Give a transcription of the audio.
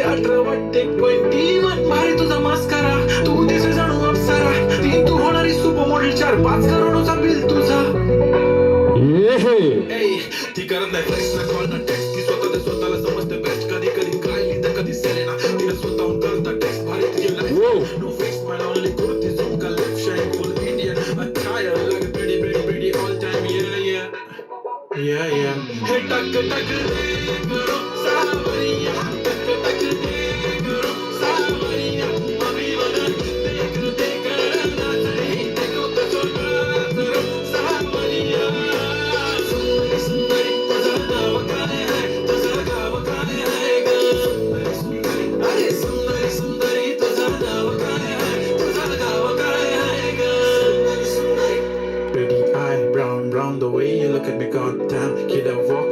18 वाटते 21 भारी तुझा मस्करा तू दिसे जाणू अप्सरा ती तू होणारी सुपर मॉडेल 4-5 करोडचा बिल तुझा ती करत नाही फ्लेक्स ना कॉल ना टेक्स्ट ती स्वतःला समजते बेस्ट कधी कधी काय लिहितं कधी सेलेना तिला स्वतःहून करता टेक्स्ट भारी तुझी life no fakes my only kurti झुम का lip shine full Indian attire like pretty all time yeah हे टक टक दे करो सावरिया टक टक दे करो सावरिया अभी बदल देख करना चाहिए देखो तो करो सावरिया सुंदरी तुझा नाव काय आहे तुझा गाव काय आहे ग अरे सुंदरी तुझा नाव काय आहे तुझा गाव काय आहे ग Pretty eye, brown, the way you look at me, goddamn, kid, I walk